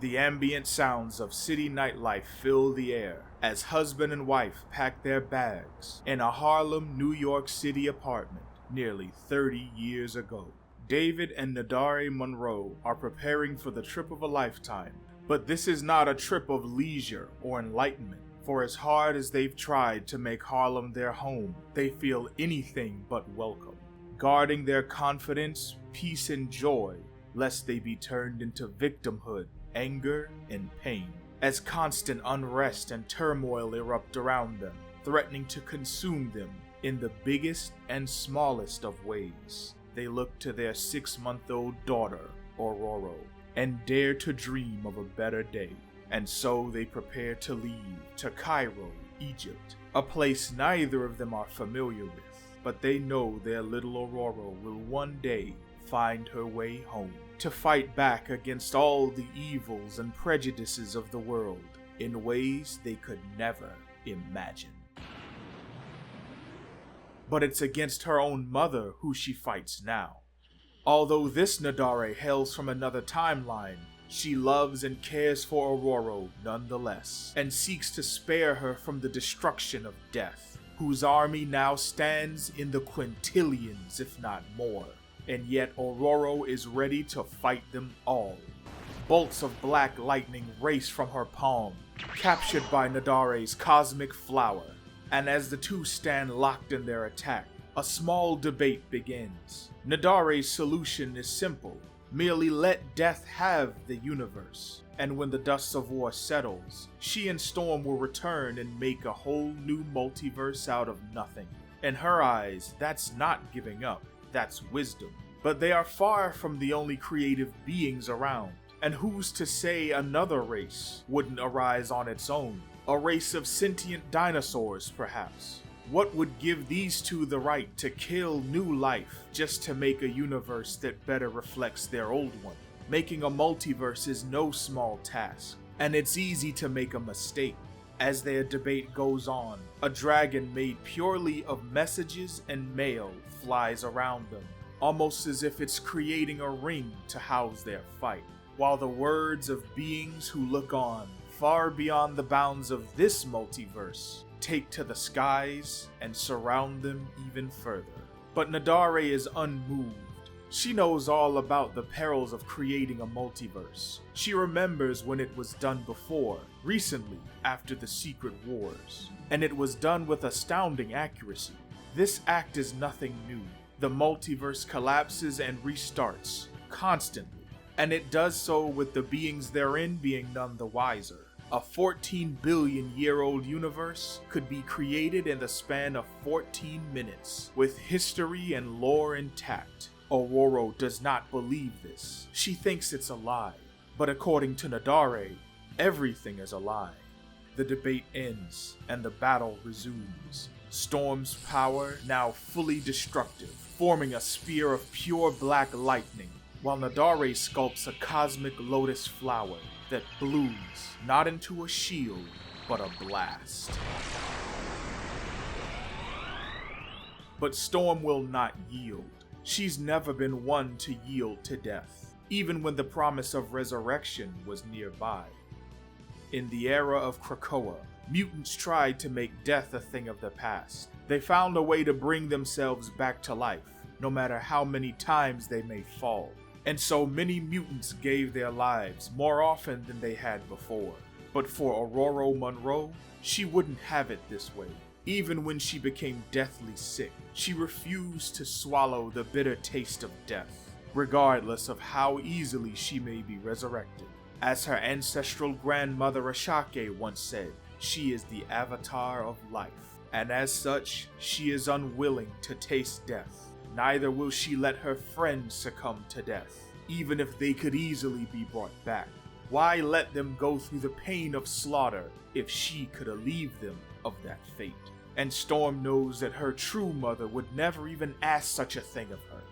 The ambient sounds of city nightlife fill the air as husband and wife pack their bags in a Harlem, New York City apartment nearly 30 years ago. David and Nadare Monroe are preparing for the trip of a lifetime, but this is not a trip of leisure or enlightenment, for as hard as they've tried to make Harlem their home, they feel anything but welcome, guarding their confidence, peace, and joy, lest they be turned into victimhood, anger, and pain, as constant unrest and turmoil erupt around them, threatening to consume them in the biggest and smallest of ways. They look to their 6-month-old daughter, Aurora, and dare to dream of a better day. And so they prepare to leave to Cairo, Egypt, a place neither of them are familiar with, but they know their little Aurora will one day find her way home, to fight back against all the evils and prejudices of the world in ways they could never imagine. But it's against her own mother who she fights now. Although this Nadare hails from another timeline, she loves and cares for Aurora nonetheless, and seeks to spare her from the destruction of death, whose army now stands in the quintillions, if not more, and yet Aurora is ready to fight them all. Bolts of black lightning race from her palm, captured by Nadare's cosmic flower, and as the two stand locked in their attack, a small debate begins. Nadare's solution is simple: merely let death have the universe, and when the dust of war settles, she and Storm will return and make a whole new multiverse out of nothing. In her eyes, that's not giving up, that's wisdom. But they are far from the only creative beings around, and who's to say another race wouldn't arise on its own? A race of sentient dinosaurs, perhaps. What would give these two the right to kill new life just to make a universe that better reflects their old one? Making a multiverse is no small task, and it's easy to make a mistake. As their debate goes on, a dragon made purely of messages and mail flies around them, almost as if it's creating a ring to house their fight, while the words of beings who look on far beyond the bounds of this multiverse take to the skies and surround them even further. But Nadare is unmoved. She knows all about the perils of creating a multiverse. She remembers when it was done before, recently, after the Secret Wars, and it was done with astounding accuracy. This act is nothing new. The multiverse collapses and restarts, constantly, and it does so with the beings therein being none the wiser. A 14 billion year old universe could be created in the span of 14 minutes, with history and lore intact. Aurora does not believe this. She thinks it's a lie. But according to Nadare, everything is a lie. The debate ends, and the battle resumes. Storm's power now fully destructive, forming a spear of pure black lightning, while Nadare sculpts a cosmic lotus flower that blooms not into a shield, but a blast. But Storm will not yield. She's never been one to yield to death, even when the promise of resurrection was nearby. In the era of Krakoa, mutants tried to make death a thing of the past. They found a way to bring themselves back to life, no matter how many times they may fall. And so many mutants gave their lives more often than they had before. But for Aurora Monroe, she wouldn't have it this way. Even when she became deathly sick, she refused to swallow the bitter taste of death, regardless of how easily she may be resurrected. As her ancestral grandmother Ashake once said, she is the avatar of life, and as such, she is unwilling to taste death. Neither will she let her friends succumb to death, even if they could easily be brought back. Why let them go through the pain of slaughter if she could alleviate them of that fate? And Storm knows that her true mother would never even ask such a thing of her.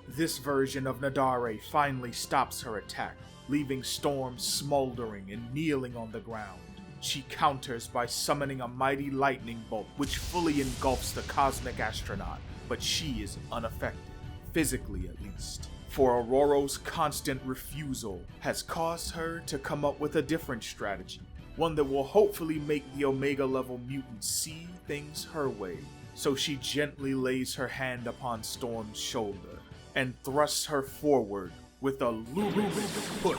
This version of Nadare finally stops her attack, leaving Storm smoldering and kneeling on the ground. She counters by summoning a mighty lightning bolt which fully engulfs the cosmic astronaut, but she is unaffected. physically at least. For Ororo's constant refusal has caused her to come up with a different strategy, one that will hopefully make the Omega level mutant see things her way. So she gently lays her hand upon Storm's shoulder and thrusts her forward with a luminous push,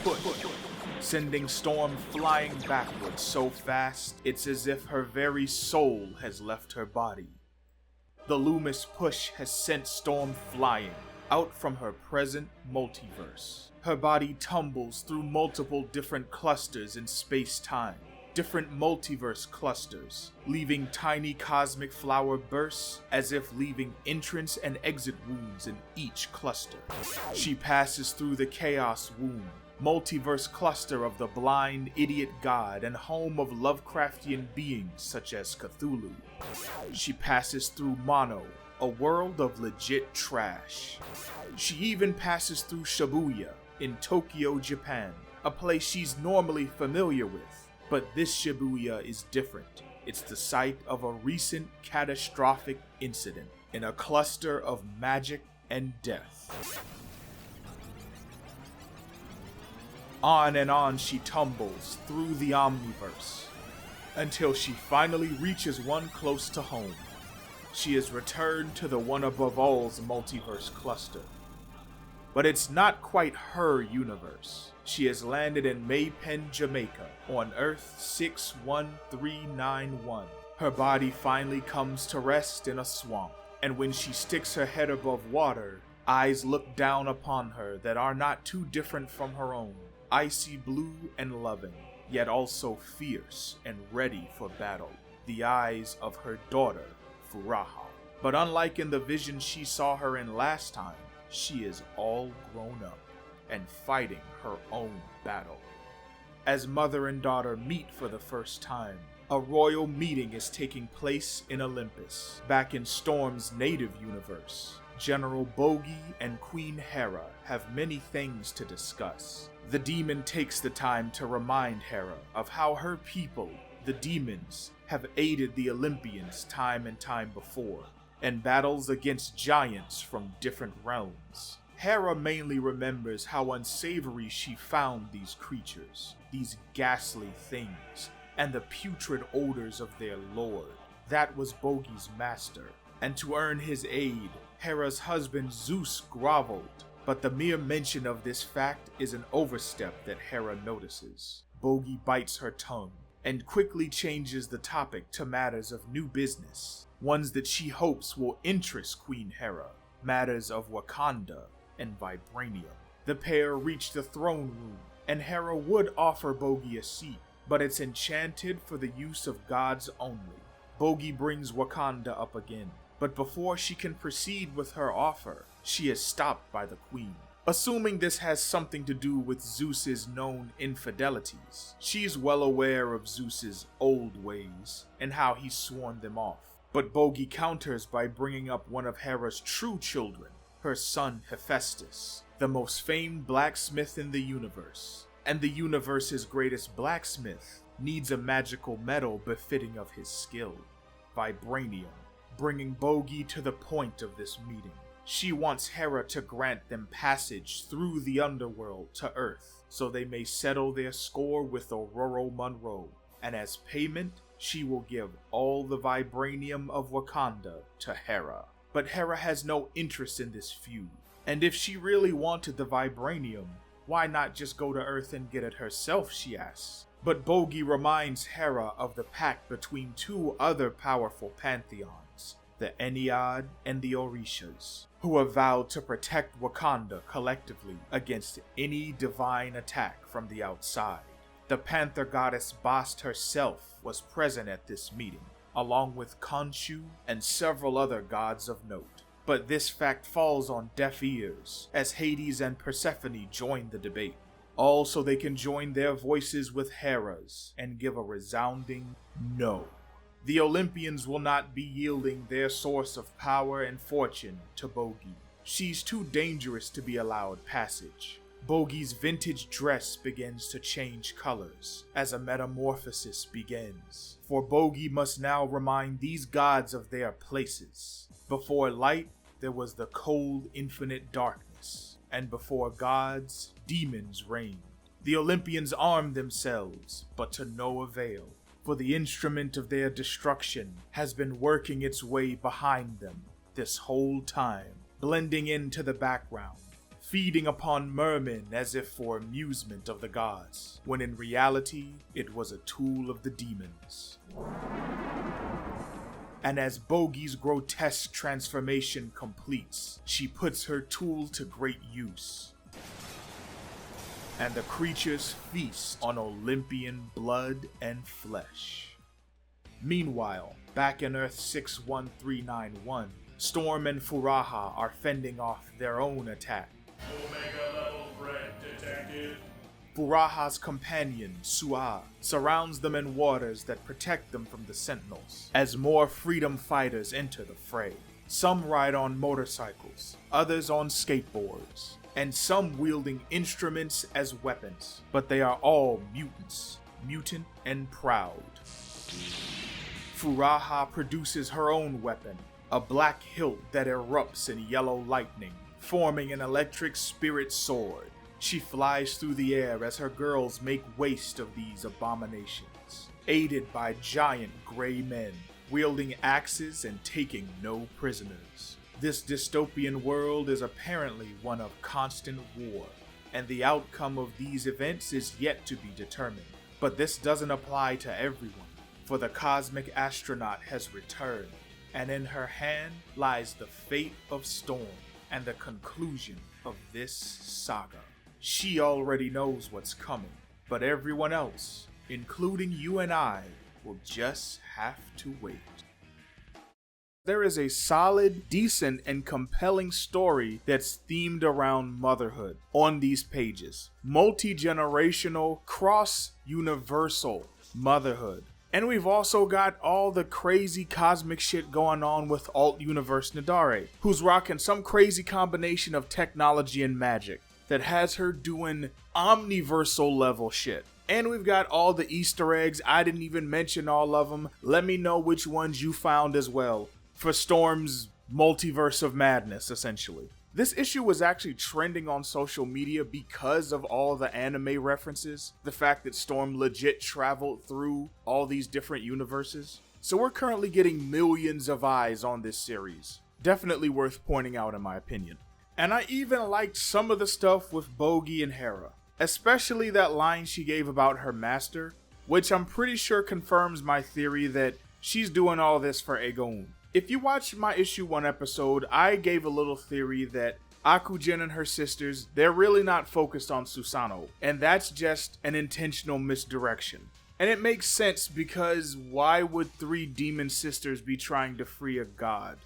sending Storm flying backwards so fast it's as if her very soul has left her body. The Loomis push has sent Storm flying out from her present multiverse. Her body tumbles through multiple different clusters in space-time, different multiverse clusters, leaving tiny cosmic flower bursts as if leaving entrance and exit wounds in each cluster. She passes through the Chaos Womb, multiverse cluster of the blind idiot god and home of Lovecraftian beings such as Cthulhu. She passes through Mono, a world of legit trash. She even passes through Shibuya in Tokyo, Japan, a place she's normally familiar with. But this Shibuya is different. It's the site of a recent catastrophic incident in a cluster of magic and death. On and on she tumbles through the Omniverse, until she finally reaches one close to home. She is returned to the one above all's multiverse cluster. But it's not quite her universe. She has landed in Maypen, Jamaica, on Earth 61391. Her body finally comes to rest in a swamp, and when she sticks her head above water, eyes look down upon her that are not too different from her own, icy blue and loving, yet also fierce and ready for battle. The eyes of her daughter, Furaha. But unlike in the vision she saw her in last time, she is all grown up and fighting her own battle. As mother and daughter meet for the first time, a royal meeting is taking place in Olympus. Back in Storm's native universe, General Bogey and Queen Hera have many things to discuss. The demon takes the time to remind Hera of how her people, the demons, have aided the Olympians time and time before, in battles against giants from different realms. Hera mainly remembers how unsavory she found these creatures, these ghastly things, and the putrid odors of their lord. That was Bogey's master, and to earn his aid, Hera's husband Zeus groveled. But the mere mention of this fact is an overstep that Hera notices. Bogey bites her tongue and quickly changes the topic to matters of new business, ones that she hopes will interest Queen Hera, matters of Wakanda and vibranium. The pair reach the throne room, and Hera would offer Bogey a seat, but it's enchanted for the use of gods only. Bogey brings Wakanda up again, but before she can proceed with her offer, she is stopped by the queen. Assuming this has something to do with Zeus's known infidelities, she's well aware of Zeus's old ways and how he's sworn them off. But Bogey counters by bringing up one of Hera's true children, her son Hephaestus, the most famed blacksmith in the universe. And the universe's greatest blacksmith needs a magical metal befitting of his skill, vibranium, bringing Bogey to the point of this meeting. She wants Hera to grant them passage through the underworld to Earth, so they may settle their score with Ororo Monroe, and as payment, she will give all the vibranium of Wakanda to Hera. But Hera has no interest in this feud, and if she really wanted the vibranium, why not just go to Earth and get it herself, she asks. But Bogey reminds Hera of the pact between two other powerful pantheons, the Ennead and the Orishas, who have vowed to protect Wakanda collectively against any divine attack from the outside. The Panther goddess Bast herself was present at this meeting, along with Khonshu and several other gods of note. But this fact falls on deaf ears, as Hades and Persephone join the debate, all so they can join their voices with Hera's and give a resounding no. The Olympians will not be yielding their source of power and fortune to Bogey. She's too dangerous to be allowed passage. Bogey's vintage dress begins to change colors as a metamorphosis begins, for Bogey must now remind these gods of their places. Before light, there was the cold, infinite darkness, and before gods, demons reigned. The Olympians armed themselves, but to no avail, for the instrument of their destruction has been working its way behind them this whole time, blending into the background, feeding upon mermen as if for amusement of the gods, when in reality it was a tool of the demons. And as Bogey's grotesque transformation completes, she puts her tool to great use. And the creatures feast on Olympian blood and flesh. Meanwhile, back in Earth 61391, Storm and Furaha are fending off their own attack. Omega level threat detected. Furaha's companion, Sua, surrounds them in waters that protect them from the Sentinels, as more freedom fighters enter the fray. Some ride on motorcycles, others on skateboards, and some wielding instruments as weapons, but they are all mutants, mutant and proud. Furaha produces her own weapon, a black hilt that erupts in yellow lightning, forming an electric spirit sword. She flies through the air as her girls make waste of these abominations, aided by giant gray men, wielding axes and taking no prisoners. This dystopian world is apparently one of constant war, and the outcome of these events is yet to be determined. But this doesn't apply to everyone, for the cosmic astronaut has returned, and in her hand lies the fate of Storm and the conclusion of this saga. She already knows what's coming, but everyone else, including you and I, will just have to wait. There is a solid, decent, and compelling story that's themed around motherhood on these pages. Multi-generational, cross-universal motherhood. And we've also got all the crazy cosmic shit going on with Alt-Universe Nadare, who's rocking some crazy combination of technology and magic that has her doing omniversal level shit. And we've got all the Easter eggs. I didn't even mention all of them. Let me know which ones you found as well for Storm's multiverse of madness, essentially. This issue was actually trending on social media because of all the anime references. The fact that Storm legit traveled through all these different universes. So we're currently getting millions of eyes on this series. Definitely worth pointing out in my opinion. And I even liked some of the stuff with Bogey and Hera. Especially that line she gave about her master, which I'm pretty sure confirms my theory that she's doing all this for Aegon. If you watched my issue 1 episode, I gave a little theory that Akujin and her sisters, they're really not focused on Susanoo, and that's just an intentional misdirection. And it makes sense because why would 3 demon sisters be trying to free a god?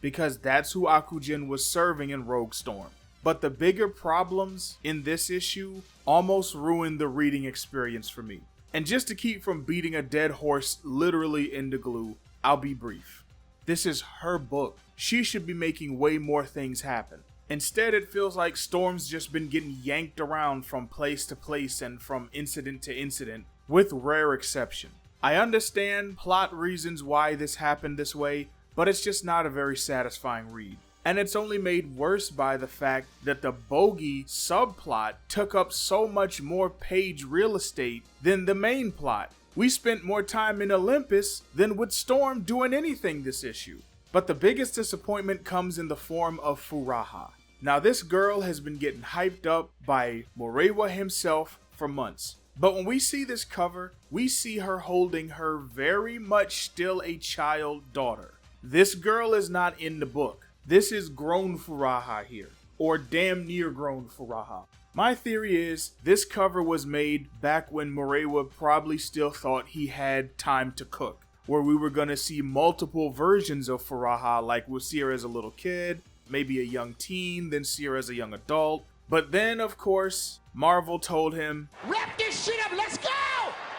Because that's who Akujin was serving in Rogue Storm. But the bigger problems in this issue almost ruined the reading experience for me. And just to keep from beating a dead horse literally into glue, I'll be brief. This is her book. She should be making way more things happen. Instead, it feels like Storm's just been getting yanked around from place to place and from incident to incident, with rare exception. I understand plot reasons why this happened this way, but it's just not a very satisfying read. And it's only made worse by the fact that the Bogey subplot took up so much more page real estate than the main plot. We spent more time in Olympus than with Storm doing anything this issue. But the biggest disappointment comes in the form of Furaha. Now this girl has been getting hyped up by Morewa himself for months. But when we see this cover, we see her holding her very much still a child daughter. This girl is not in the book. This is grown Furaha here, or damn near grown Furaha. My theory is this cover was made back when Morewa probably still thought he had time to cook, where we were going to see multiple versions of Furaha, like we'll see her as a little kid, maybe a young teen, then see her as a young adult. But then, of course, Marvel told him, "Wrap this shit up, let's go!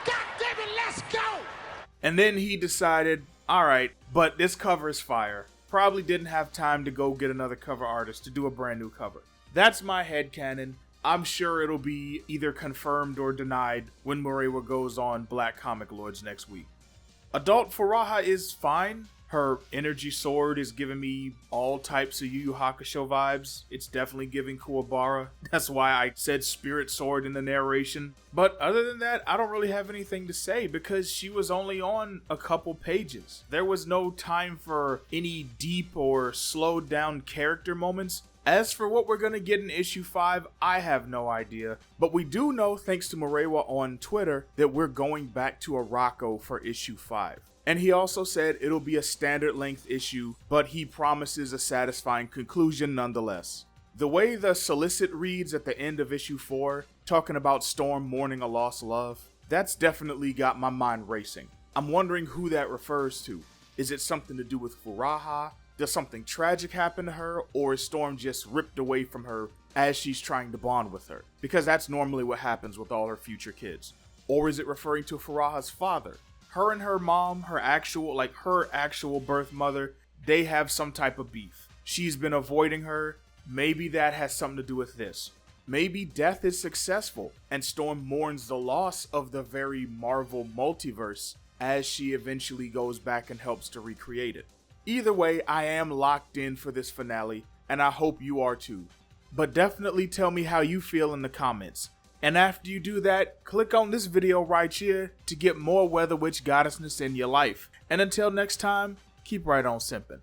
God damn it, let's go!" And then he decided, alright, but this cover is fire. Probably didn't have time to go get another cover artist to do a brand new cover. That's my headcanon. I'm sure it'll be either confirmed or denied when Morewa goes on Black Comic Lords next week. Adult Furaha is fine. Her energy sword is giving me all types of Yu Yu Hakusho vibes. It's definitely giving Kuwabara. That's why I said spirit sword in the narration. But other than that, I don't really have anything to say because she was only on a couple pages. There was no time for any deep or slowed down character moments. As for what we're gonna get in issue 5, I have no idea. But we do know, thanks to Murewa on Twitter, that we're going back to Arako for issue 5. And he also said it'll be a standard length issue, but he promises a satisfying conclusion nonetheless. The way the solicit reads at the end of issue 4, talking about Storm mourning a lost love, that's definitely got my mind racing. I'm wondering who that refers to. Is it something to do with Furaha? Does something tragic happen to her, or is Storm just ripped away from her as she's trying to bond with her? Because that's normally what happens with all her future kids. Or is it referring to Furaha's father? Her and her mom, her actual birth mother, they have some type of beef. She's been avoiding her. Maybe that has something to do with this. Maybe death is successful and Storm mourns the loss of the very Marvel multiverse as she eventually goes back and helps to recreate it. Either way, I am locked in for this finale, and I hope you are too. But definitely tell me how you feel in the comments. And after you do that, click on this video right here to get more Weather Witch goddessness in your life. And until next time, keep right on simping.